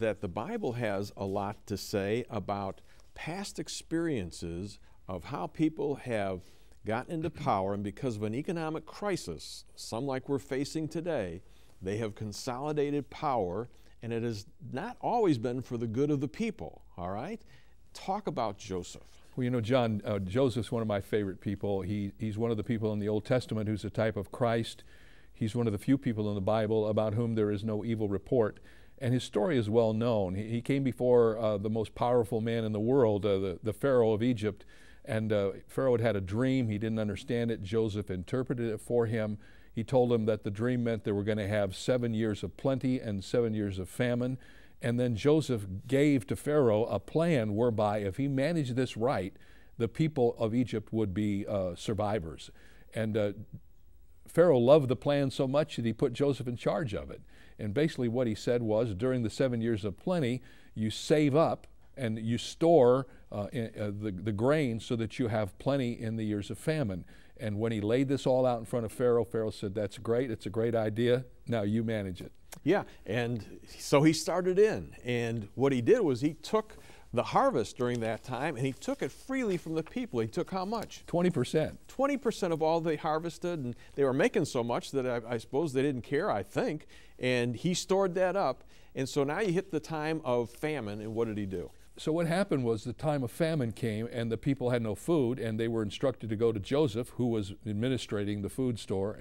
that the Bible has a lot to say about past experiences of how people have gotten into power, and because of an economic crisis, some like we're facing today, they have consolidated power, and it has not always been for the good of the people, all right? Talk about Joseph. Well, you know, John, Joseph's one of my favorite people. He's one of the people in the Old Testament who's a type of Christ. He's one of the few people in the Bible about whom there is no evil report. And his story is well known. He came before the most powerful man in the world, the Pharaoh of Egypt. And Pharaoh had a dream. He didn't understand it. Joseph interpreted it for him. He told him that the dream meant they were going to have 7 years of plenty and 7 years of famine. And then Joseph gave to Pharaoh a plan whereby if he managed this right, the people of Egypt would be survivors. And Pharaoh loved the plan so much that he put Joseph in charge of it. And basically what he said was, during the 7 years of plenty, you save up and you store the grain so that you have plenty in the years of famine. And when he laid this all out in front of Pharaoh, Pharaoh said, "That's great, it's a great idea, now you manage it." Yeah, and so he started in, and what he did was he took the harvest during that time, and he took it freely from the people. He took how much? 20%. 20% of all they harvested, and they were making so much that I suppose they didn't care, I think, and he stored that up. And so now you hit the time of famine, and what did he do? So what happened was the time of famine came, and the people had no food, and they were instructed to go to Joseph, who was administrating the food store,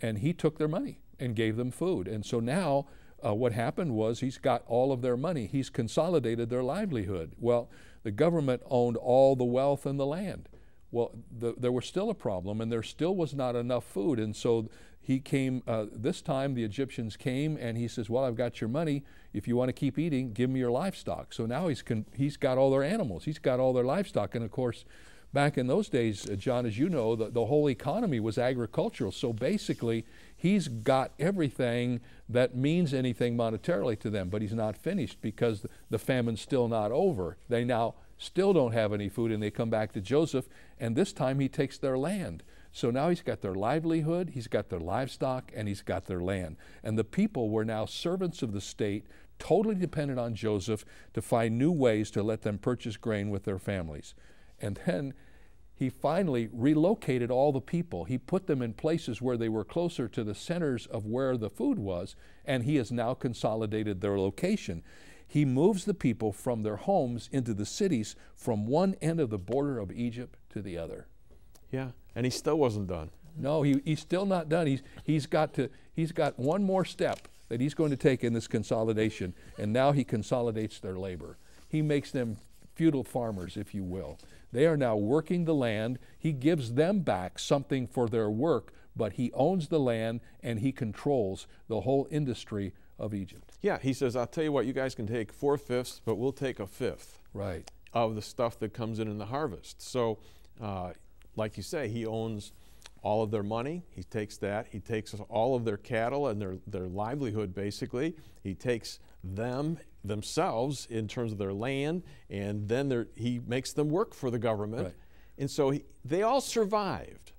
and he took their money and gave them food. And so now what happened was he's got all of their money. He's consolidated their livelihood. Well, the government owned all the wealth in the land. Well, there was still a problem, and there still was not enough food. And so he came, this time the Egyptians came, and he says, "Well, I've got your money. If you want to keep eating, give me your livestock." So now he's got all their animals. He's got all their livestock. And of course, back in those days, John, as you know, the whole economy was agricultural. So basically, he's got everything that means anything monetarily to them, but he's not finished because the famine's still not over. They now still don't have any food, and they come back to Joseph, and this time he takes their land. So now he's got their livelihood, he's got their livestock, and he's got their land. And the people were now servants of the state, totally dependent on Joseph to find new ways to let them purchase grain with their families. And then he finally relocated all the people. He put them in places where they were closer to the centers of where the food was, and he has now consolidated their location. He moves the people from their homes into the cities from one end of the border of Egypt to the other. Yeah, and he still wasn't done. No, he's still not done. He's got one more step that he's going to take in this consolidation, and now he consolidates their labor. He makes them feudal farmers, if you will. They are now working the land. He gives them back something for their work, but he owns the land and he controls the whole industry of Egypt. Yeah, he says, "I'll tell you what, you guys can take 4/5, but we'll take 1/5 Right. of the stuff that comes in the harvest." So, like you say, he owns all of their money. He takes that. He takes all of their cattle and their livelihood, basically. He takes themselves in terms of their land, and then he makes them work for the government. Right. And so they all survived.